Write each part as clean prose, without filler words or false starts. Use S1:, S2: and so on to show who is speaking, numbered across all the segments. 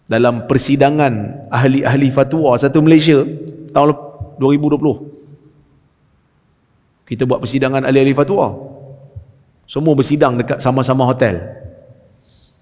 S1: dalam persidangan ahli-ahli fatwa satu Malaysia tahun 2020. Kita buat persidangan ahli-ahli fatwa. Semua bersidang dekat sama-sama hotel.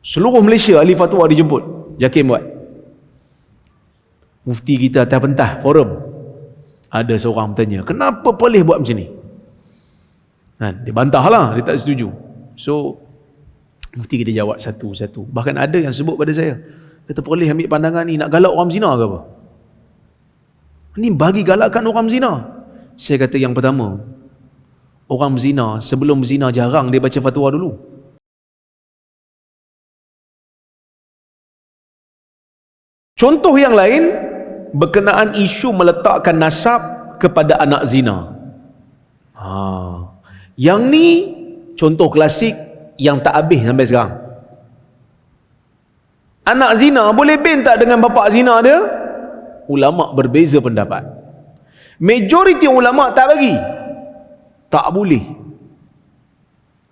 S1: Seluruh Malaysia ahli fatwa dijemput. JAKIM buat. Mufti kita atas pentas forum. Ada seorang bertanya, kenapa boleh buat macam ni? Dia bantahlah, dia tak setuju. So mufti kita jawab satu-satu. Bahkan ada yang sebut pada saya, kata boleh ambil pandangan ni nak galak orang zina ke apa? Ni bagi galakkan orang zina. Saya kata yang pertama, orang berzina sebelum berzina jarang dia baca fatwa dulu. Contoh yang lain berkenaan isu meletakkan nasab kepada anak zina. Yang ni contoh klasik yang tak habis sampai sekarang. Anak zina boleh bin tak dengan bapa zina dia? Ulama berbeza pendapat. Majoriti ulama tak bagi. Tak boleh.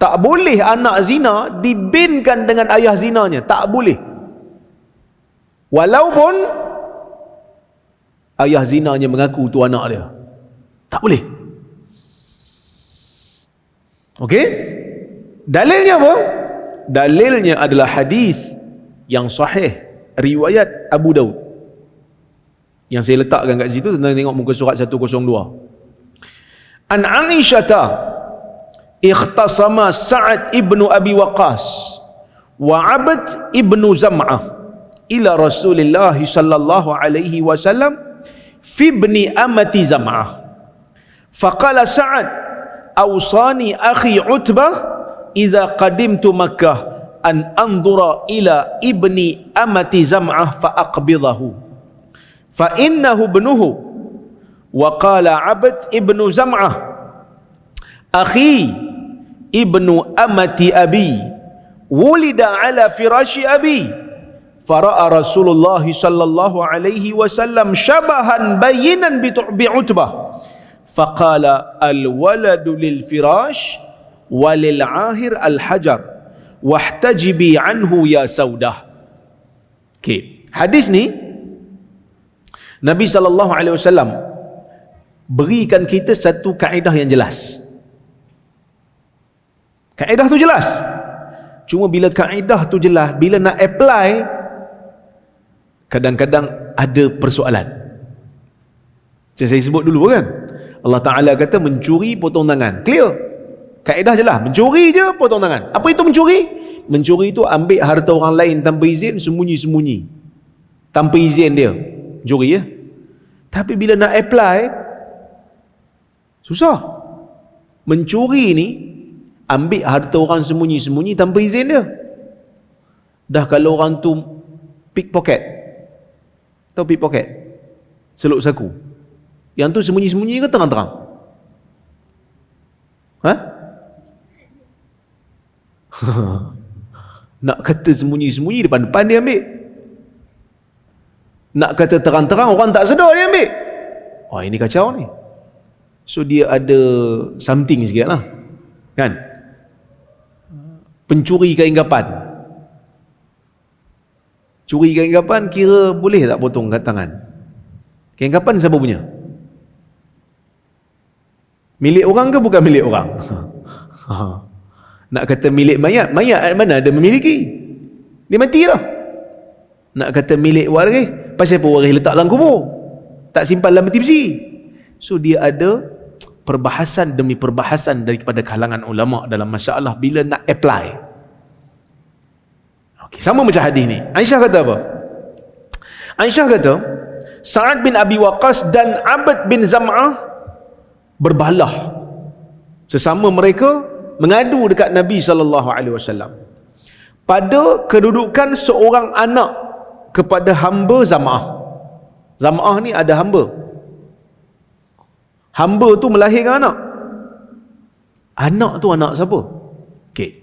S1: Tak boleh anak zina dibinkan dengan ayah zinanya. Tak boleh. Walaupun ayah zinanya mengaku tu anak dia. Tak boleh. Okey? Dalilnya apa? Dalilnya adalah hadis yang sahih riwayat Abu Daud. Yang saya letakkan kat situ, tentang tengok muka surat 102. An Aisyah ikhtasama Sa'ad ibnu Abi Waqqas wa Abd ibnu Zam'ah ila Rasulillah sallallahu alaihi wasallam fi ibni amati Zam'ah. Faqala Sa'ad awsani akhi Utbah idza qadimtu Makkah an anzura ila ibni amati Zam'ah fa aqbidahu fa innahu ibnuhu. Wa qala Abd ibnu Zam'ah akhi ibnu amati abi wulida ala firashi abi fara'a Rasulullah sallallahu alaihi wasallam syabahan bayinan bi Utbah faqala al waladu lil firash walil ahir al hajar wahtajibi anhu ya Saudah. Okey, hadis ni Nabi sallallahu alaihi wasallam berikan kita satu kaedah yang jelas. Kaedah tu jelas. Cuma bila kaedah tu jelas, bila nak apply, kadang-kadang ada persoalan. Macam saya sebut dulu kan, Allah Ta'ala kata mencuri potong tangan. Clear? Kaedah jelas. Mencuri je potong tangan. Apa itu mencuri? Mencuri itu ambil harta orang lain tanpa izin, sembunyi-sembunyi. Tanpa izin dia. Mencuri ya. Tapi bila nak apply, susah. Mencuri ni ambil harta orang sembunyi-sembunyi tanpa izin dia. Dah kalau orang tu pickpocket. Tahu pickpocket? Seluk saku. Yang tu sembunyi-sembunyi ke terang-terang? Nak kata sembunyi-sembunyi, depan-depan dia ambil. Nak kata terang-terang, orang tak sedar dia ambil. Wah, ini kacau ni. So dia ada something sikit lah, kan? Pencuri kain kapan. Curi kain kapan, kira boleh tak potong kat tangan? Kain kapan siapa punya? Milik orang ke bukan milik orang? Nak kata milik mayat, mayat mana ada memiliki? Dia mati dah. Nak kata milik waris, pasal apa waris letak dalam kubur? Tak simpan dalam peti besi. So dia ada perbahasan demi perbahasan daripada kalangan ulama dalam masalah bila nak apply. Okay, sama macam hadis ni. Aisyah kata apa? Aisyah kata Sa'ad bin Abi Waqqas dan Abd bin Zam'ah berbalah. Sesama mereka mengadu dekat Nabi SAW pada kedudukan seorang anak kepada hamba Zam'ah. Zam'ah ni ada hamba. Hamba tu melahirkan anak. Anak tu anak siapa? Okey.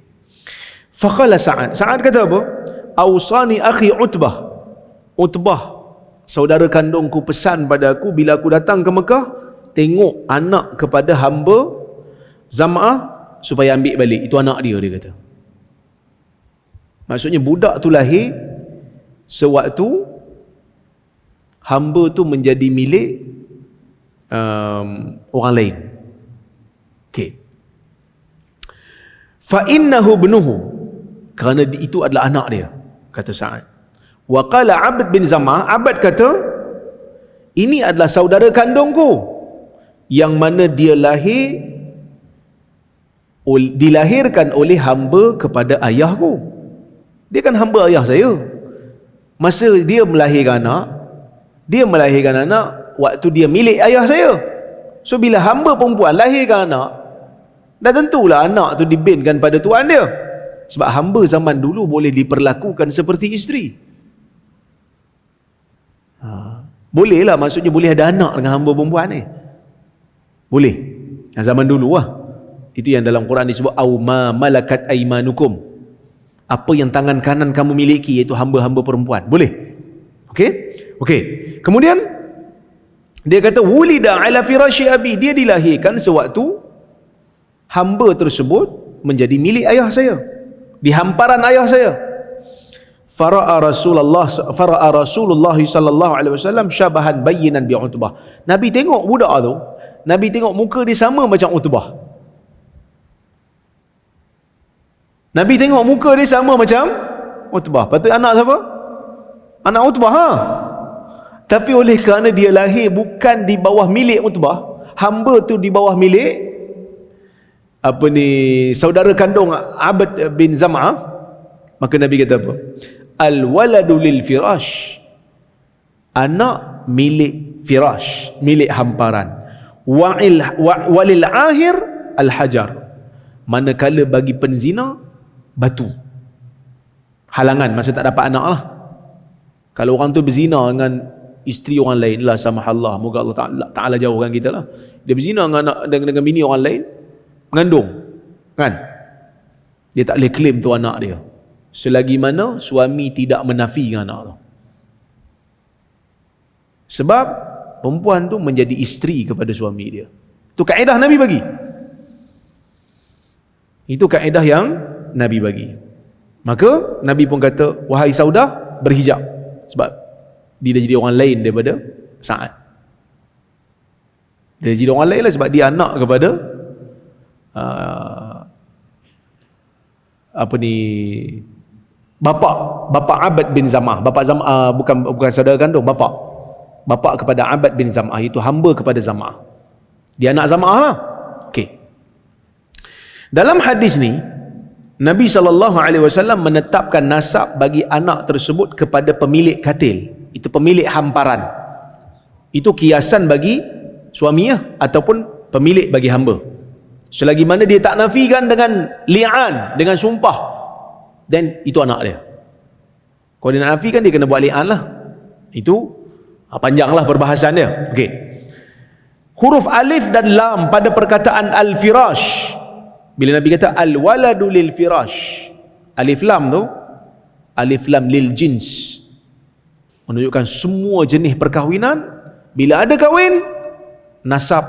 S1: Faqala Sa'ad. Sa'ad kata apa? Awsani akhi Utbah. Utbah, saudara kandungku, pesan pada aku bila aku datang ke Mekah, tengok anak kepada hamba Zam'ah supaya ambil balik. Itu anak dia, dia kata. Maksudnya budak tu lahir sewaktu hamba tu menjadi milik orang lain. Okey. Fa innahu ibnuhu, kerana itu adalah anak dia, kata Sa'ad. Wa qala Abd bin Zam'ah, Abd kata, ini adalah saudara kandungku yang mana dia dilahirkan oleh hamba kepada ayahku. Dia kan hamba ayah saya. Masa dia melahirkan anak waktu dia milik ayah saya. So bila hamba perempuan lahirkan anak, dah tentulah anak tu dibinkan pada tuan dia. Sebab hamba zaman dulu boleh diperlakukan seperti isteri. Boleh lah, maksudnya boleh ada anak dengan hamba perempuan ni. Boleh. Zaman dulu lah. Itu yang dalam Quran disebut au ma malakat aimanukum. Apa yang tangan kanan kamu miliki, iaitu hamba-hamba perempuan. Boleh. Okey. Kemudian dia kata wulida ala firasyi abi, dia dilahirkan sewaktu hamba tersebut menjadi milik ayah saya, di hamparan ayah saya. Fara'a Rasulullah sallallahu alaihi wasallam syabahan bayyinan bi Utbah. Nabi tengok budak tu, Nabi tengok muka dia sama macam Utbah. Nabi tengok muka dia sama macam Utbah. Patut anak siapa? Anak Utbah, Tapi oleh kerana dia lahir bukan di bawah milik Utbah, hamba tu di bawah milik saudara kandung Abd bin Zam'ah, maka Nabi kata apa? Al-waladu lil firash, anak milik firash, milik hamparan. Walil ahir al-hajar, manakala bagi penzina batu, halangan, masa tak dapat anak lah. Kalau orang tu berzina dengan isteri orang lain, la samahallah, moga Allah Ta'ala jauhkan kita lah, dia berzina dengan bini orang lain, mengandung kan, dia tak boleh claim tu anak dia selagi mana suami tidak menafikan anak tu. Sebab perempuan tu menjadi isteri kepada suami dia. Itu kaedah Nabi bagi. Itu kaedah yang Nabi bagi. Maka Nabi pun kata, wahai Saudah, berhijab. Sebab dia dah jadi orang lain daripada Sa'ad. Dia jadi orang lain lah, sebab dia anak kepada bapa Abd bin Zam'ah, bukan saudara kandung, bapa kepada Abd bin Zam'ah, itu hamba kepada Zam'ah. Dia anak Zam'ah lah. Okey. Dalam hadis ni Nabi SAW menetapkan nasab bagi anak tersebut kepada pemilik katil, itu pemilik hamparan. Itu kiasan bagi suaminya ataupun pemilik bagi hamba. Selagi mana dia tak nafikan dengan li'an, dengan sumpah, dan itu anak dia. Kalau dia nak nafikan, dia kena buat li'an lah. Itu panjanglah perbahasan dia. Okey. Huruf alif dan lam pada perkataan al-firash, bila Nabi kata al-waladu lil firash, alif lam tu, alif lam lil jins, menunjukkan semua jenis perkahwinan. Bila ada kahwin, nasab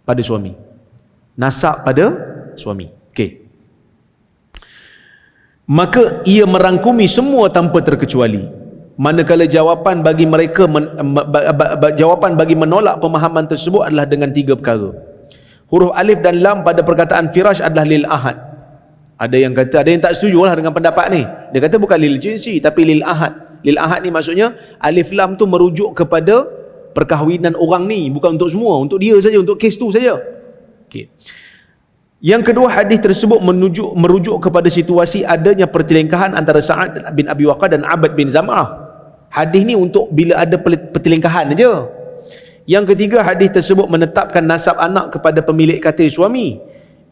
S1: pada suami, nasab pada suami. Okey. Maka ia merangkumi semua tanpa terkecuali. Manakala jawapan bagi mereka jawapan bagi menolak pemahaman tersebut adalah dengan 3 perkara. Huruf alif dan lam pada perkataan firash adalah lil ahad. Ada yang kata, ada yang tak setuju lah dengan pendapat ni. Dia kata bukan lil jinsi tapi lil ahad. Lil ahad ni maksudnya alif lam tu merujuk kepada perkahwinan orang ni, bukan untuk semua, untuk dia saja, untuk kes tu saja. Okey. Yang kedua, hadis tersebut merujuk kepada situasi adanya pertelingkahan antara Sa'ad bin Abi Waqqas dan Abd bin Zam'ah. Hadis ni untuk bila ada pertelingkahan aja. Yang ketiga, hadis tersebut menetapkan nasab anak kepada pemilik katil suami.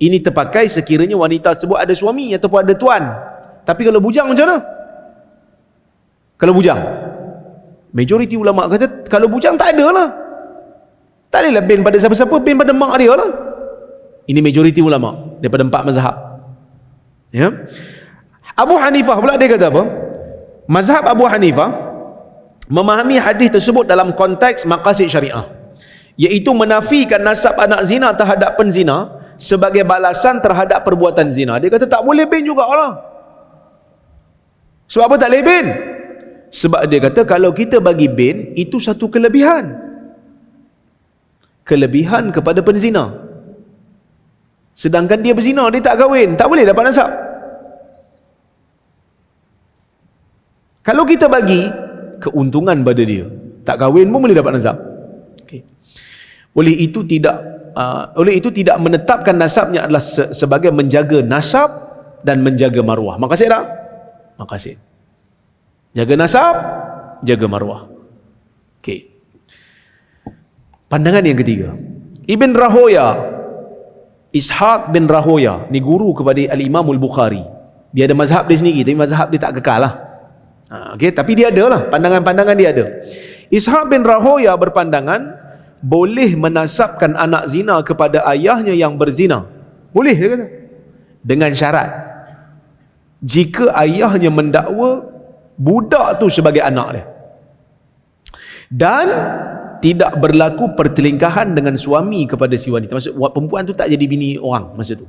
S1: Ini terpakai sekiranya wanita tersebut ada suami ataupun ada tuan. Tapi kalau bujang macam mana? Kalau bujang, majoriti ulama kata kalau bujang tak ada lah, tak adalah bin pada siapa-siapa, bin pada mak dia lah. Ini majoriti ulama daripada 4 mazhab. Ya. Abu Hanifah pula dia kata apa? Mazhab Abu Hanifah memahami hadis tersebut dalam konteks maqasid syariah, iaitu menafikan nasab anak zina terhadap penzina sebagai balasan terhadap perbuatan zina. Dia kata tak boleh bin juga Allah. Sebab apa tak boleh bin? Sebab dia kata kalau kita bagi bin, itu satu kelebihan. Kelebihan kepada penzina. Sedangkan dia berzina, dia tak kahwin, tak boleh dapat nasab. Kalau kita bagi keuntungan pada dia, tak kahwin pun boleh dapat nasab. Okay. Oleh itu tidak menetapkan nasabnya adalah sebagai menjaga nasab dan menjaga maruah. Makasih tak? Makasih. Jaga nasab, jaga maruah. Okey. Pandangan yang ketiga. Ibn Rahoya, Ishaq bin Rahoya, ni guru kepada Al-Imam Al-Bukhari. Dia ada mazhab dia sendiri, tapi mazhab dia tak kekal lah. Okey, tapi dia ada lah, pandangan-pandangan dia ada. Ishaq bin Rahoya berpandangan boleh menasabkan anak zina kepada ayahnya yang berzina. Boleh, dia kata. Dengan syarat, jika ayahnya mendakwa budak tu sebagai anak dia, dan tidak berlaku pertelingkahan dengan suami kepada si wanita. Maksud perempuan tu tak jadi bini orang masa tu.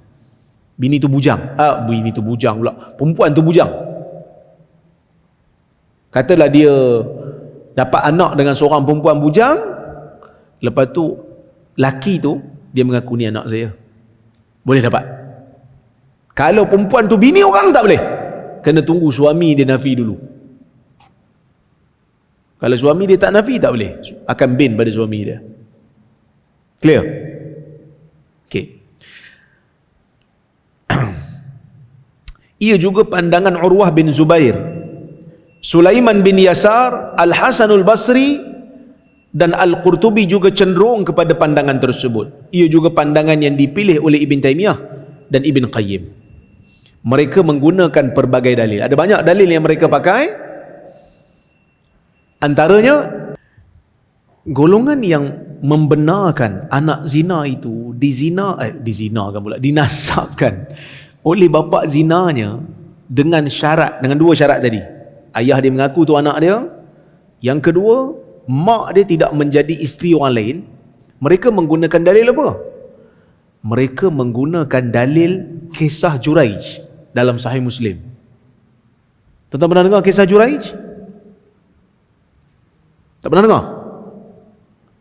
S1: Bini tu bujang. Bini tu bujang pula. Perempuan tu bujang. Katalah dia dapat anak dengan seorang perempuan bujang, lepas tu laki tu dia mengaku ni anak saya. Boleh dapat. Kalau perempuan tu bini orang tak boleh. Kena tunggu suami dia nafi dulu. Kalau suami dia tak nafi, tak boleh. Akan bin pada suami dia. Clear? Okey. Ia juga pandangan Urwah bin Zubair, Sulaiman bin Yasar, Al-Hasanul Basri dan Al-Qurtubi juga cenderung kepada pandangan tersebut. Ia juga pandangan yang dipilih oleh Ibn Taymiyah dan Ibn Qayyim. Mereka menggunakan pelbagai dalil. Ada banyak dalil yang mereka pakai. Antaranya, golongan yang membenarkan anak zina itu dinasabkan oleh bapa zinanya dengan syarat, dengan dua syarat tadi. Ayah dia mengaku tu anak dia. Yang kedua, mak dia tidak menjadi isteri orang lain. Mereka menggunakan dalil apa? Mereka menggunakan dalil kisah Juraij dalam Sahih Muslim. Tuan-tuan pernah dengar kisah Juraij? Tak pernah dengar?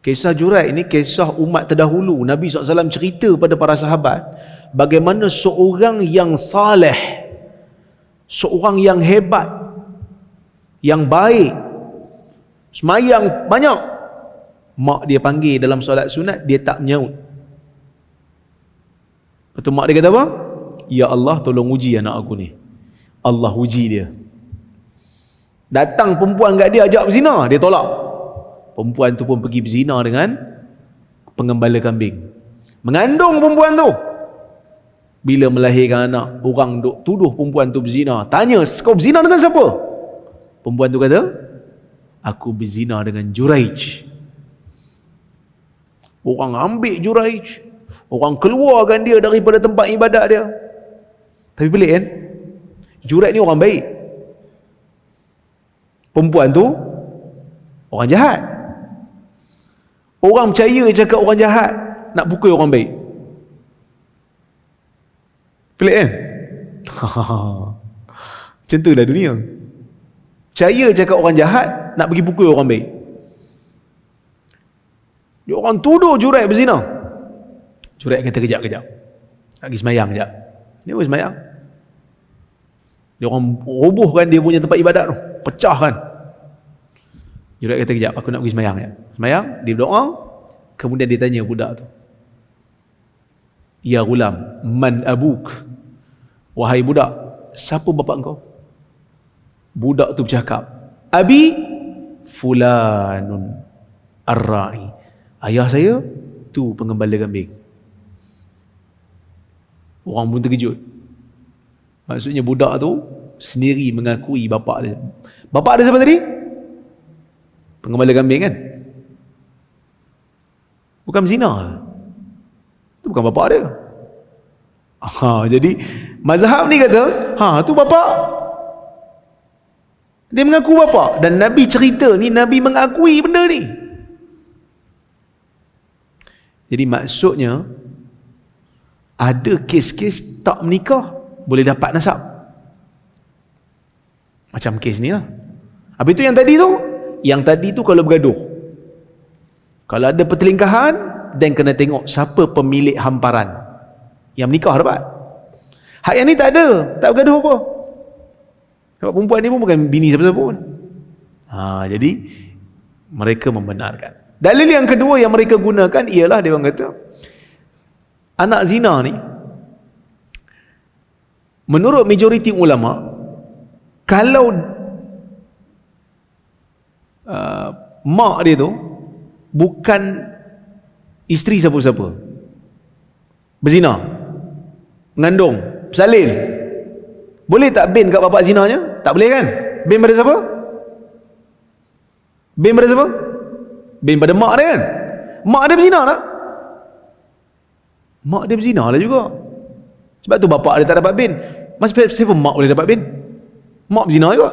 S1: Kisah Juraij ini kisah umat terdahulu. Nabi SAW cerita pada para sahabat bagaimana seorang yang saleh, seorang yang hebat, yang baik, semayang banyak, mak dia panggil dalam solat sunat, dia tak menyaut. Lepas tu mak dia kata apa? Ya Allah, tolong uji anak aku ni. Allah uji dia. Datang perempuan kat dia ajak berzina, dia tolak. Perempuan tu pun pergi berzina dengan pengembala kambing. Mengandung perempuan tu. Bila melahirkan anak, orang duk tuduh perempuan tu berzina. Tanya, kau berzina dengan siapa? Perempuan tu kata, aku berzina dengan Juraij. Orang ambil Juraij, orang keluarkan dia daripada tempat ibadat dia. Tapi pelik kan? Juraij ni orang baik. Perempuan tu orang jahat. Orang percaya cakap orang jahat nak pukul orang baik. Pelik kan? Macam tu lah dunia. Percaya cakap orang jahat nak pergi pukul orang baik. Dia orang tuduh Juraij berzina. Juraij kata kejap. Nak pergi semayang kejap. Dia pergi semayang. Dia orang robohkan dia punya tempat ibadat tu. Pecahkan. Juraij kata kejap, aku nak pergi semayang ya. Semayang, dia berdoa, kemudian dia tanya budak tu. Ya gulam, man abuk? Wahai budak, siapa bapa engkau? Budak tu bercakap, abi fulanun ar-ra'i. Ayah saya tu pengembala kambing. Orang pun terkejut. Maksudnya budak tu sendiri mengakui bapa dia. Bapa dia siapa tadi? Pengembala kambing kan? Bukan zina. Itu bukan bapa dia. Jadi mazhab ni kata, tu bapa. Dia mengaku bapa. Dan Nabi cerita ni, Nabi mengakui benda ni. Jadi maksudnya, ada kes-kes tak menikah boleh dapat nasab. Macam kes ni lah. Habis itu yang tadi tu kalau bergaduh, kalau ada pertelingkahan, dan kena tengok siapa pemilik hamparan yang menikah dapat. Hak yang ni tak ada, tak bergaduh apa. Sebab perempuan ni pun bukan bini siapa-siapa pun. Jadi mereka membenarkan. Dalil yang kedua yang mereka gunakan ialah dia orang kata anak zina ni, menurut majoriti ulama, kalau mak dia tu bukan isteri siapa-siapa, berzina, mengandung, bersalin, boleh tak bin kat bapak zinanya? Tak boleh kan? Bin pada siapa? Bin pada siapa? Bin pada mak dia kan? Mak dia berzina tak? Mak dia berzina lah juga. Sebab tu bapak dia tak dapat bin. Siapa mak boleh dapat bin? Mak berzina juga.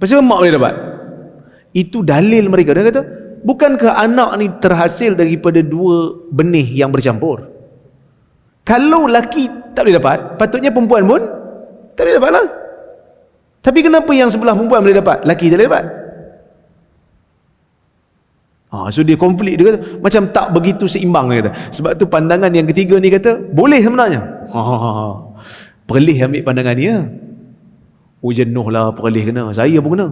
S1: Siapa mak boleh dapat? Itu dalil mereka. Dia kata, bukankah anak ni terhasil daripada dua benih yang bercampur? Kalau laki tak boleh dapat, patutnya perempuan pun tak boleh dapat lah. Tapi kenapa yang sebelah perempuan boleh dapat, laki tak boleh dapat? So dia konflik, dia kata macam tak begitu seimbang, dia kata. Sebab tu pandangan yang ketiga ni kata boleh sebenarnya. Perlih ambil pandangan dia. Jenuh lah perlih kena, saya pun kena.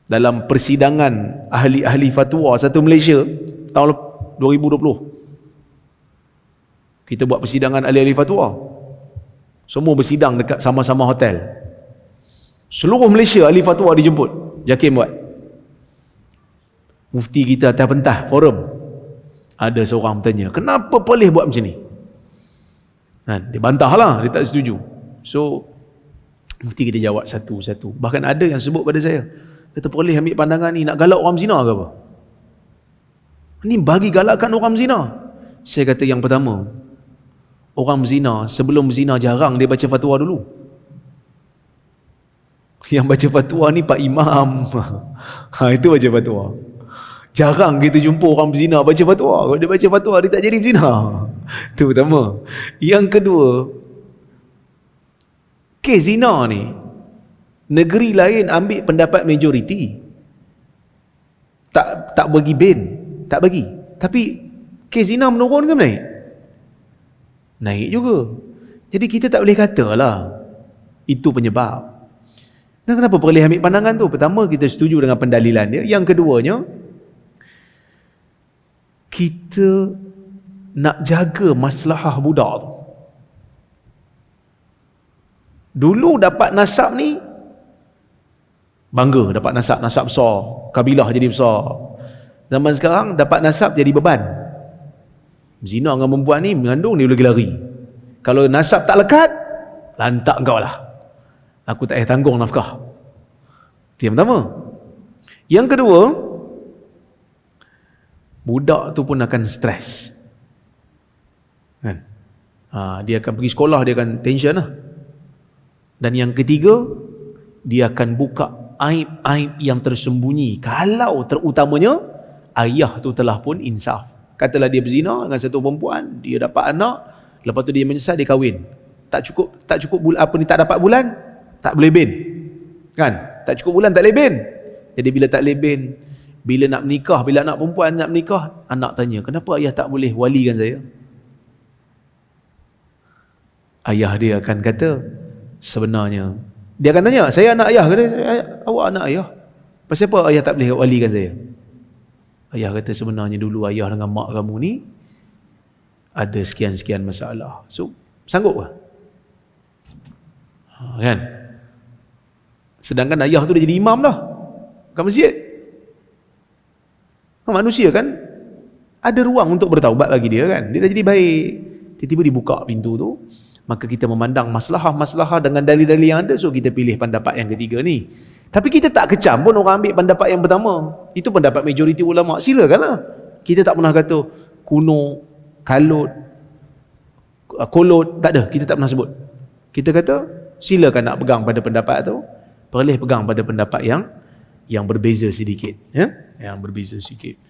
S1: Dalam persidangan ahli-ahli fatwa satu Malaysia tahun 2020, kita buat persidangan ahli-ahli fatwa, semua bersidang dekat sama-sama hotel. Seluruh Malaysia ahli fatwa dijemput, JAKIM buat. Mufti kita atas pentas forum, ada seorang bertanya, kenapa boleh buat macam ni? Dia bantah lah, dia tak setuju. So mufti kita jawab satu-satu. Bahkan ada yang sebut pada saya, kata boleh ambil pandangan ni nak galak orang zina ke apa? Ni bagi galakkan orang zina. Saya kata yang pertama, orang berzina sebelum berzina jarang dia baca fatwa dulu. Yang baca fatwa ni Pak Imam. Itu baca fatwa. Jarang kita jumpa orang berzina baca fatwa. Kalau dia baca fatwa, dia tak jadi berzina. Itu pertama. Yang kedua, kes zina ni negeri lain ambil pendapat majoriti, tak bagi ban, tak bagi. Tapi kes zina menurun ke naik? Naik juga. Jadi kita tak boleh katalah itu penyebab. Dan kenapa boleh ambil pandangan tu? Pertama, kita setuju dengan pendalilan dia. Yang keduanya, kita nak jaga maslahah budak tu. Dulu dapat nasab ni bangga, dapat nasab besar, kabilah jadi besar. Zaman sekarang dapat nasab jadi beban. Zina dengan perempuan ni, mengandung dia boleh lari. Kalau nasab tak lekat, lantak kau lah, aku tak payah tanggung nafkah. Itu yang pertama. Yang kedua, budak tu pun akan stres kan? Dia akan pergi sekolah, dia akan tension lah. Dan yang ketiga, dia akan buka aib-aib yang tersembunyi, kalau terutamanya ayah tu telah pun insaf. Katalah dia berzina dengan satu perempuan, dia dapat anak, lepas tu dia menyesal, dia kahwin. Tak cukup tak dapat bulan, tak boleh bin. Kan? Tak cukup bulan, tak boleh bin. Jadi bila tak boleh bin, bila nak menikah, bila anak perempuan nak menikah, anak tanya, kenapa ayah tak boleh walikan saya? Ayah dia akan kata, sebenarnya, dia akan tanya, saya anak ayah ke? Awak anak ayah. Pasal apa ayah tak boleh walikan saya? Ayah kata, sebenarnya dulu ayah dengan mak kamu ni ada sekian-sekian masalah. So, sanggup ke? Kan? Sedangkan ayah tu dah jadi imam dah kat masjid. Manusia kan ada ruang untuk bertaubat bagi dia kan. Dia dah jadi baik. Tiba-tiba dibuka pintu tu. Maka kita memandang masalah-masalah dengan dalil-dalil yang ada. So kita pilih pendapat yang ketiga ni. Tapi kita tak kecam pun orang ambil pendapat yang pertama. Itu pendapat majoriti ulama. Silakanlah. Kita tak pernah kata kuno, kalut, kolot. Tak ada. Kita tak pernah sebut. Kita kata silakan nak pegang pada pendapat tu. Boleh pegang pada pendapat yang berbeza sedikit. Ya? Yang berbeza sedikit.